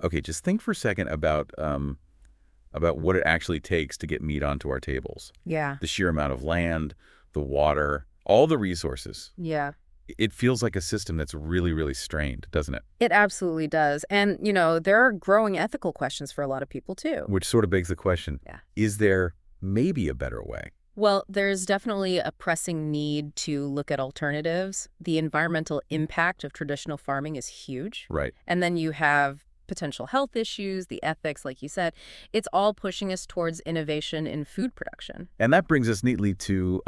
Okay, just think for a second about what it actually takes to get meat onto our tables. Yeah. The sheer amount of land, the water, all the resources. Yeah. It feels like a system that's really, really strained, doesn't it? It absolutely does. And, there are growing ethical questions for a lot of people, too. Which sort of begs the question, Yeah. is there maybe a better way? Well, there's definitely a pressing need to look at alternatives. The environmental impact of traditional farming is huge. Right. And then you have potential health issues, the ethics, like you said. It's all pushing us towards innovation in food production. And that brings us neatly to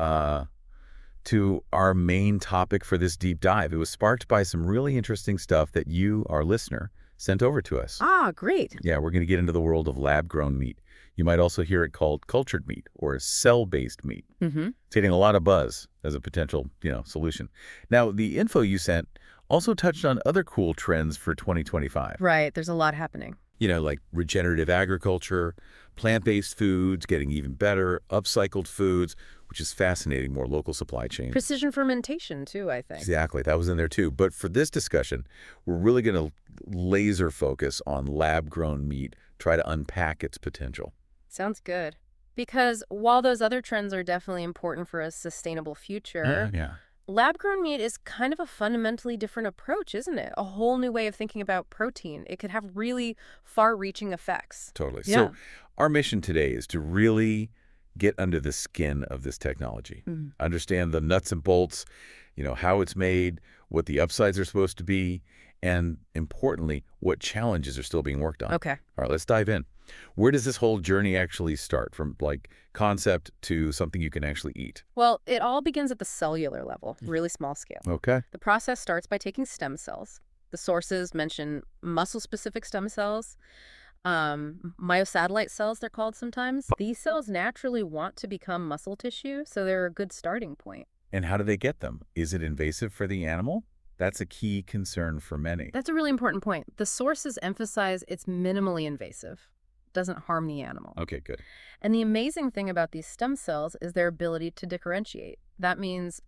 our main topic for this deep dive. It was sparked by some really interesting stuff that you, our listener, sent over to us. Ah, great. Yeah, we're going to get into the world of lab-grown meat. You might also hear it called cultured meat or cell-based meat. Mm-hmm. It's getting a lot of buzz as a potential, solution. Now, the info you sent also touched on other cool trends for 2025. Right. There's a lot happening. Like regenerative agriculture, plant-based foods getting even better, upcycled foods, which is fascinating, more local supply chains. Precision fermentation, too, I think. Exactly. That was in there, too. But for this discussion, we're really going to laser focus on lab-grown meat, try to unpack its potential. Sounds good. Because while those other trends are definitely important for a sustainable future, Yeah, lab-grown meat is kind of a fundamentally different approach, isn't it? A whole new way of thinking about protein. It could have really far-reaching effects. totally. Yeah. So our mission today is to really get under the skin of this technology, Mm. understand the nuts and bolts, how it's made, what the upsides are supposed to be, and importantly, what challenges are still being worked on. Okay. All right, let's dive in. Where does this whole journey actually start, from concept to something you can actually eat? Well, it all begins at the cellular level, really small scale. Okay. The process starts by taking stem cells. The sources mention muscle-specific stem cells, myosatellite cells, they're called sometimes. These cells naturally want to become muscle tissue, so they're a good starting point. And how do they get them? Is it invasive for the animal? That's a key concern for many. That's a really important point. The sources emphasize it's minimally invasive, doesn't harm the animal. Okay, good. And the amazing thing about these stem cells is their ability to differentiate. That means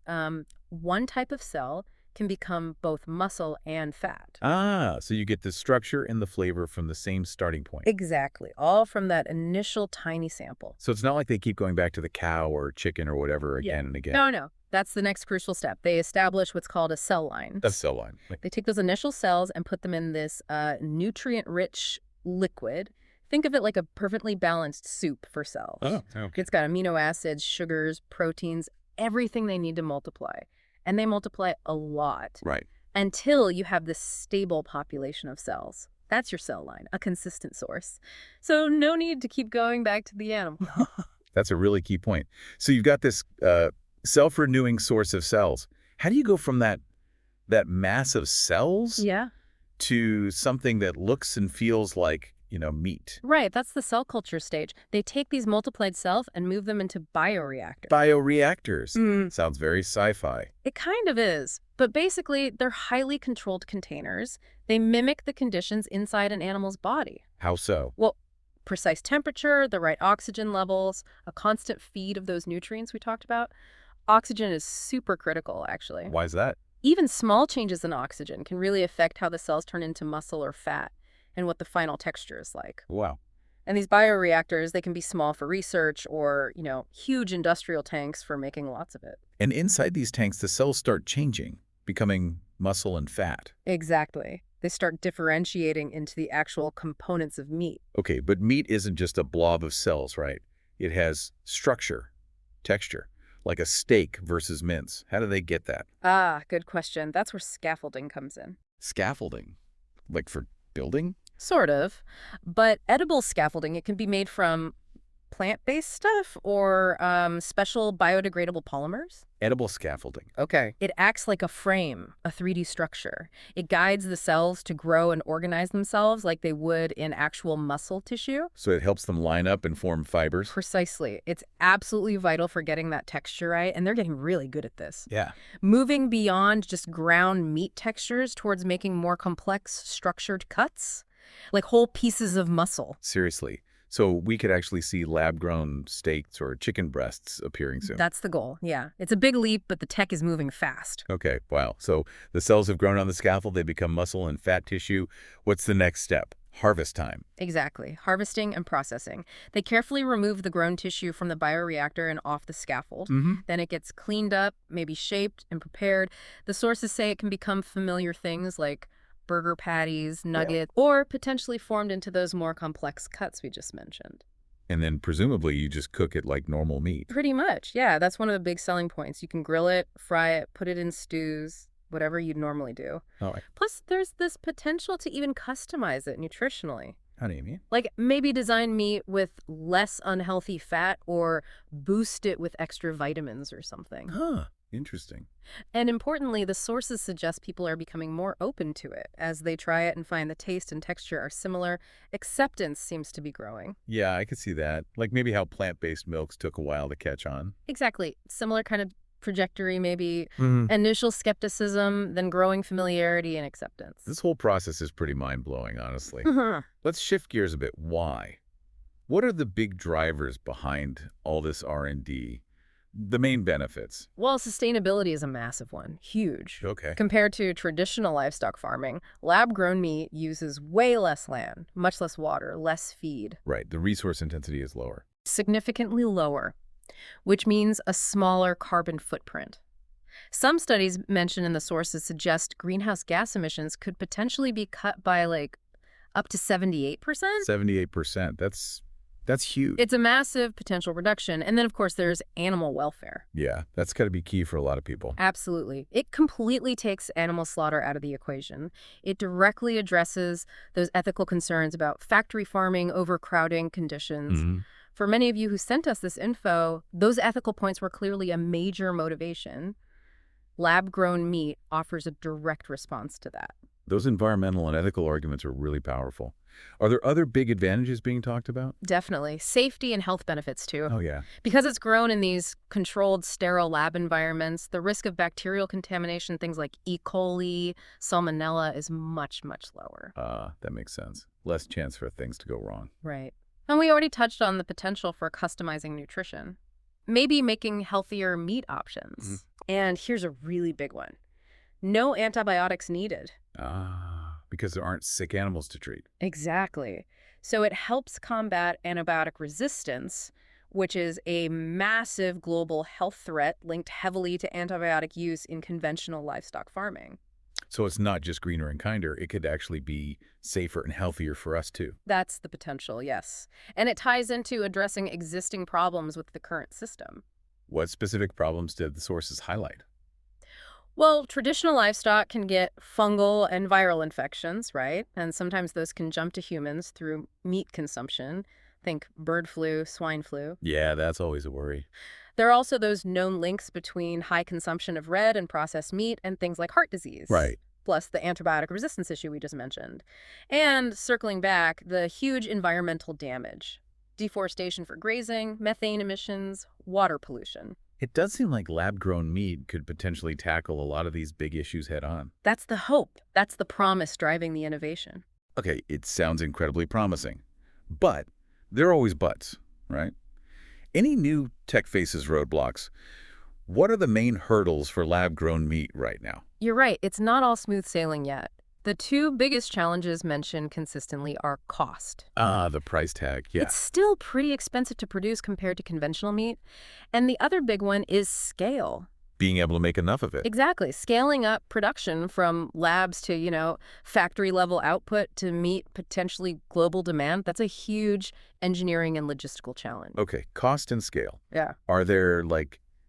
one type of cell can become both muscle and fat. Ah, so you get the structure and the flavor from the same starting point. Exactly, all from that initial tiny sample. So it's not like they keep going back to the cow or chicken or whatever again and again. No. That's the next crucial step. They establish what's called a cell line. That's cell line. They take those initial cells and put them in this nutrient-rich liquid. Think of it like a perfectly balanced soup for cells. Oh, okay. It's got amino acids, sugars, proteins, everything they need to multiply. And they multiply a lot Right. until you have this stable population of cells. That's your cell line, a consistent source. So no need to keep going back to the animal. That's a really key point. So you've got this self-renewing source of cells. How do you go from that mass of cells Yeah. to something that looks and feels like, meat? Right, that's the cell culture stage. They take these multiplied cells and move them into bioreactors. Bioreactors. Sounds very sci-fi. It kind of is, but basically they're highly controlled containers. They mimic the conditions inside an animal's body. How so? Well, precise temperature, the right oxygen levels, a constant feed of those nutrients we talked about. Oxygen is super critical, actually. Why is that? Even small changes in oxygen can really affect how the cells turn into muscle or fat and what the final texture is like. Wow. And these bioreactors, they can be small for research or, huge industrial tanks for making lots of it. And inside these tanks, the cells start changing, becoming muscle and fat. Exactly. They start differentiating into the actual components of meat. Okay, but meat isn't just a blob of cells, right? It has structure, texture, like a steak versus mince. How do they get that? Ah, good question. That's where scaffolding comes in. Scaffolding? Like for building? Sort of. But edible scaffolding, it can be made from plant-based stuff or special biodegradable polymers. Edible scaffolding. Okay. It acts like a frame, a 3D structure. It guides the cells to grow and organize themselves like they would in actual muscle tissue. So it helps them line up and form fibers? Precisely. It's absolutely vital for getting that texture right, and they're getting really good at this. Yeah. Moving beyond just ground meat textures towards making more complex, structured cuts, like whole pieces of muscle. Seriously. So we could actually see lab-grown steaks or chicken breasts appearing soon. That's the goal, yeah. It's a big leap, but the tech is moving fast. Okay, wow. So the cells have grown on the scaffold, they become muscle and fat tissue. What's the next step? Harvest time. Exactly. Harvesting and processing. They carefully remove the grown tissue from the bioreactor and off the scaffold. Mm-hmm. Then it gets cleaned up, maybe shaped and prepared. The sources say it can become familiar things like burger patties, nuggets, or potentially formed into those more complex cuts we just mentioned. And then presumably you just cook it like normal meat. Pretty much, yeah. That's one of the big selling points. You can grill it, fry it, put it in stews, whatever you'd normally do. All right. Plus, there's this potential to even customize it nutritionally. How do you mean? Like maybe design meat with less unhealthy fat or boost it with extra vitamins or something. Huh. Interesting. And importantly, the sources suggest people are becoming more open to it. As they try it and find the taste and texture are similar, acceptance seems to be growing. Yeah, I could see that. Like maybe how plant-based milks took a while to catch on. Exactly. Similar kind of trajectory, maybe. Mm. Initial skepticism, then growing familiarity and acceptance. This whole process is pretty mind-blowing, honestly. Let's shift gears a bit. Why? What are the big drivers behind all this R&D? The main benefits. Well, sustainability is a massive one. Huge. Okay. Compared to traditional livestock farming, lab-grown meat uses way less land, much less water, less feed. Right. The resource intensity is lower. Significantly lower, which means a smaller carbon footprint. Some studies mentioned in the sources suggest greenhouse gas emissions could potentially be cut by like up to 78%. 78%. That's huge. It's a massive potential reduction. And then, of course, there's animal welfare. Yeah, that's got to be key for a lot of people. Absolutely. It completely takes animal slaughter out of the equation. It directly addresses those ethical concerns about factory farming, overcrowding conditions. Mhm. For many of you who sent us this info, those ethical points were clearly a major motivation. Lab-grown meat offers a direct response to that. Those environmental and ethical arguments are really powerful. Are there other big advantages being talked about? Definitely. Safety and health benefits, too. Oh, yeah. Because it's grown in these controlled, sterile lab environments, the risk of bacterial contamination, things like E. coli, salmonella, is much, much lower. That makes sense. Less chance for things to go wrong. Right. And we already touched on the potential for customizing nutrition. Maybe making healthier meat options. And here's a really big one. No antibiotics needed. Because there aren't sick animals to treat. Exactly. So it helps combat antibiotic resistance, which is a massive global health threat linked heavily to antibiotic use in conventional livestock farming. So it's not just greener and kinder. It could actually be safer and healthier for us, too. That's the potential, yes. And it ties into addressing existing problems with the current system. What specific problems did the sources highlight? Well, traditional livestock can get fungal and viral infections, right? And sometimes those can jump to humans through meat consumption. Think bird flu, swine flu. Yeah, that's always a worry. There are also those known links between high consumption of red and processed meat and things like heart disease. Right. Plus the antibiotic resistance issue we just mentioned. And circling back, the huge environmental damage. Deforestation for grazing, methane emissions, water pollution. It does seem like lab-grown meat could potentially tackle a lot of these big issues head-on. That's the hope. That's the promise driving the innovation. Okay, it sounds incredibly promising. But there are always buts, right? Any new tech faces roadblocks. What are the main hurdles for lab-grown meat right now? You're right. It's not all smooth sailing yet. The two biggest challenges mentioned consistently are cost. The price tag, yeah. It's still pretty expensive to produce compared to conventional meat. And the other big one is scale. Being able to make enough of it. Exactly. Scaling up production from labs to, factory level output to meet potentially global demand. That's a huge engineering and logistical challenge. Okay, cost and scale. Yeah. Are there,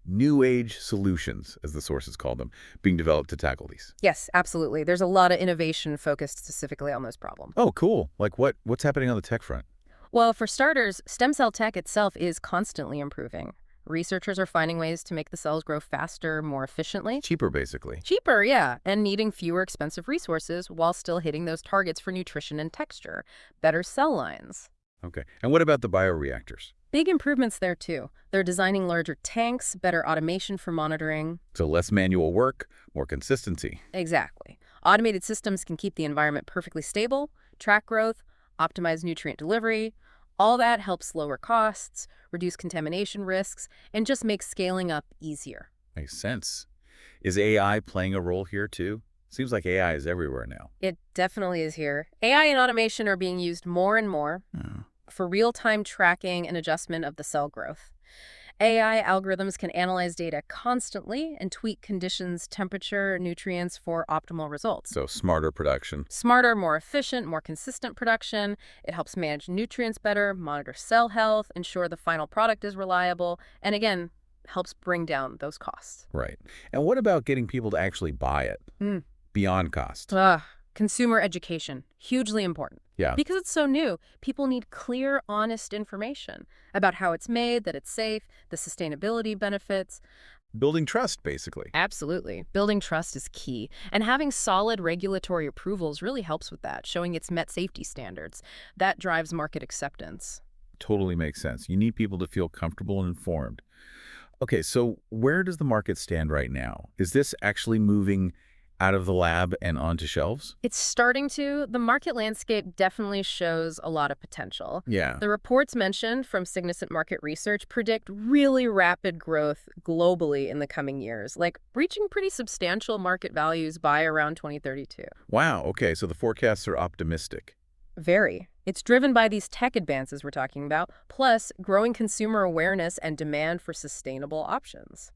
new age solutions, as the sources call them, being developed to tackle these? Yes, absolutely. There's a lot of innovation focused specifically on those problems. Oh, cool. Like what's happening on the tech front? Well, for starters, stem cell tech itself is constantly improving. Researchers are finding ways to make the cells grow faster, more efficiently. Cheaper, basically. Cheaper, yeah, and needing fewer expensive resources while still hitting those targets for nutrition and texture. Better cell lines. Okay. And what about the bioreactors? Big improvements there, too. They're designing larger tanks, better automation for monitoring. So less manual work, more consistency. Exactly. Automated systems can keep the environment perfectly stable, track growth, optimize nutrient delivery. All that helps lower costs, reduce contamination risks, and just make scaling up easier. Makes sense. Is AI playing a role here, too? Seems like AI is everywhere now. It definitely is here. AI and automation are being used more and more Oh. for real-time tracking and adjustment of the cell growth. AI algorithms can analyze data constantly and tweak conditions, temperature, nutrients for optimal results. So smarter production. Smarter, more efficient, more consistent production. It helps manage nutrients better, monitor cell health, ensure the final product is reliable, and again, helps bring down those costs. Right. And what about getting people to actually buy it? Mm. Beyond cost. Consumer education, hugely important. Yeah. Because it's so new, people need clear, honest information about how it's made, that it's safe, the sustainability benefits. Building trust, basically. Absolutely. Building trust is key. And having solid regulatory approvals really helps with that, showing it's met safety standards. That drives market acceptance. Totally makes sense. You need people to feel comfortable and informed. Okay, so where does the market stand right now? Is this actually moving out of the lab and onto shelves? It's starting to. The market landscape definitely shows a lot of potential. Yeah. The reports mentioned from Significant Market Research predict really rapid growth globally in the coming years, like reaching pretty substantial market values by around 2032. Wow, okay, so the forecasts are optimistic. Very. It's driven by these tech advances we're talking about, plus growing consumer awareness and demand for sustainable options.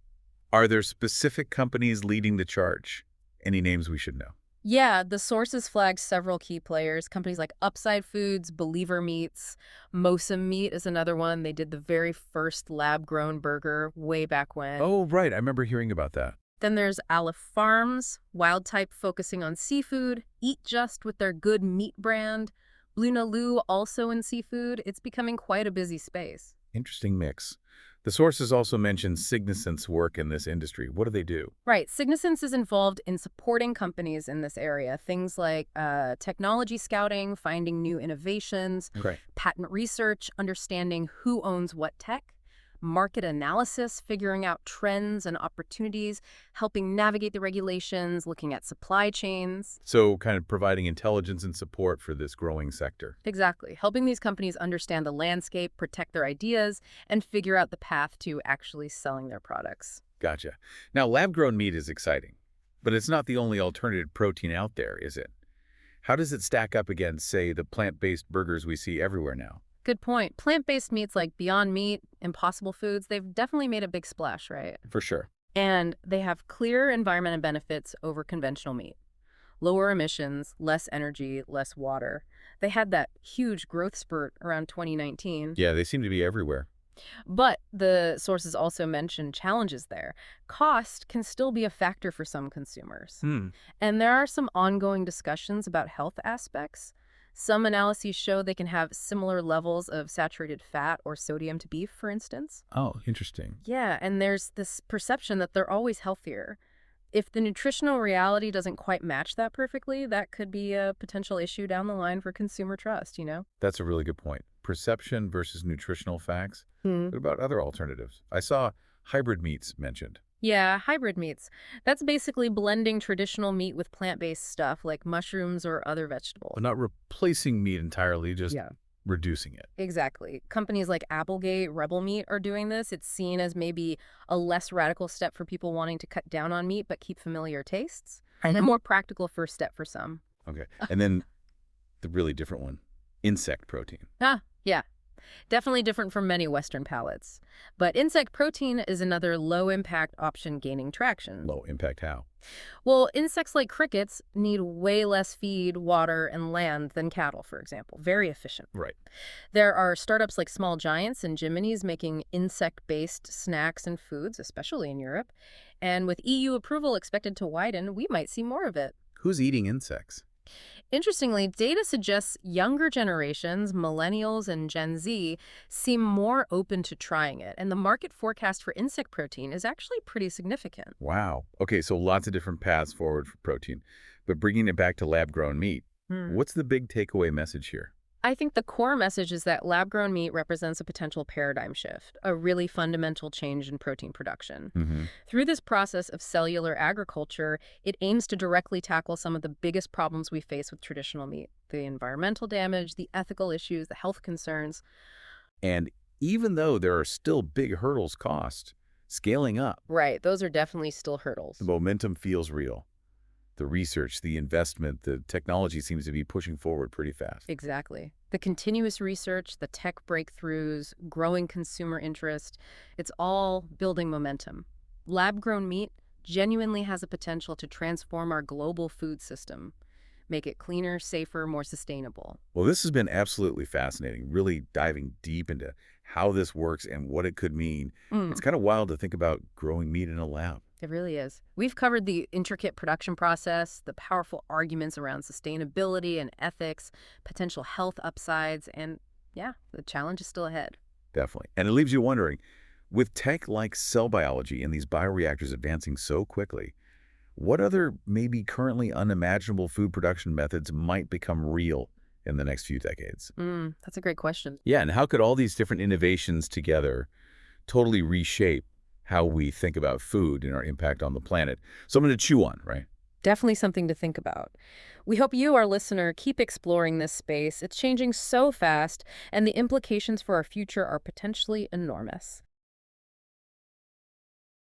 Are there specific companies leading the charge? Any names we should know? Yeah, the sources flag several key players. Companies like Upside Foods, Believer Meats, Mosam Meat is another one. They did the very first lab-grown burger way back when. Oh, right, I remember hearing about that. Then there's Aleph Farms, Wild Type focusing on seafood, Eat Just with their Good Meat brand, Blue Nalu also in seafood. It's becoming quite a busy space. Interesting mix. The sources also mention Signisense work in this industry. What do they do? Right. Signisense is involved in supporting companies in this area. Things like technology scouting, finding new innovations, Right. patent research, understanding who owns what tech, market analysis, figuring out trends and opportunities, helping navigate the regulations, looking at supply chains. So kind of providing intelligence and support for this growing sector. Exactly. Helping these companies understand the landscape, protect their ideas, and figure out the path to actually selling their products. Gotcha. Now, lab-grown meat is exciting, but it's not the only alternative protein out there, is it? How does it stack up against, say, the plant-based burgers we see everywhere now? Good point. Plant-based meats like Beyond Meat, Impossible Foods, they've definitely made a big splash, right? For sure. And they have clear environmental benefits over conventional meat. Lower emissions, less energy, less water. They had that huge growth spurt around 2019. Yeah, they seem to be everywhere. But the sources also mention challenges there. Cost can still be a factor for some consumers. And there are some ongoing discussions about health aspects. Some analyses show they can have similar levels of saturated fat or sodium to beef, for instance. Oh, interesting. Yeah, and there's this perception that they're always healthier. If the nutritional reality doesn't quite match that perfectly, that could be a potential issue down the line for consumer trust, you know? That's a really good point. Perception versus nutritional facts. Hmm. What about other alternatives? I saw hybrid meats mentioned. Yeah, hybrid meats. That's basically blending traditional meat with plant-based stuff like mushrooms or other vegetables. Well, not replacing meat entirely, just Yeah. reducing it. Exactly. Companies like Applegate, Rebel Meat are doing this. It's seen as maybe a less radical step for people wanting to cut down on meat but keep familiar tastes. And a more practical first step for some. Okay. And then the really different one, insect protein. Yeah. Definitely different from many Western palates. But insect protein is another low-impact option gaining traction. Low impact how? Well, insects like crickets need way less feed, water, and land than cattle, for example. Very efficient. Right. There are startups like Small Giants and Jiminy's making insect-based snacks and foods, especially in Europe. And with EU approval expected to widen, we might see more of it. Who's eating insects? Interestingly, data suggests younger generations, millennials and Gen Z, seem more open to trying it, and the market forecast for insect protein is actually pretty significant. Wow. Okay, so lots of different paths forward for protein. But bringing it back to lab-grown meat, what's the big takeaway message here? I think the core message is that lab-grown meat represents a potential paradigm shift, a really fundamental change in protein production. Through this process of cellular agriculture, it aims to directly tackle some of the biggest problems we face with traditional meat: the environmental damage, the ethical issues, the health concerns. And even though there are still big hurdles scaling up, Right, those are definitely still hurdles. the momentum feels real. The research, the investment, the technology seems to be pushing forward pretty fast. Exactly. The continuous research, the tech breakthroughs, growing consumer interest, it's all building momentum. Lab-grown meat genuinely has a potential to transform our global food system, make it cleaner, safer, more sustainable. Well, this has been absolutely fascinating, really diving deep into how this works and what it could mean. It's Mm. kind of wild to think about growing meat in a lab. It really is. We've covered the intricate production process, the powerful arguments around sustainability and ethics, potential health upsides, and yeah, the challenge is still ahead. Definitely. And it leaves you wondering, with tech like cell biology and these bioreactors advancing so quickly, what other maybe currently unimaginable food production methods might become real in the next few decades? That's a great question. Yeah, and how could all these different innovations together totally reshape how we think about food and our impact on the planet? Something to chew on, right? Definitely something to think about. We hope you, our listener, keep exploring this space. It's changing so fast, and the implications for our future are potentially enormous.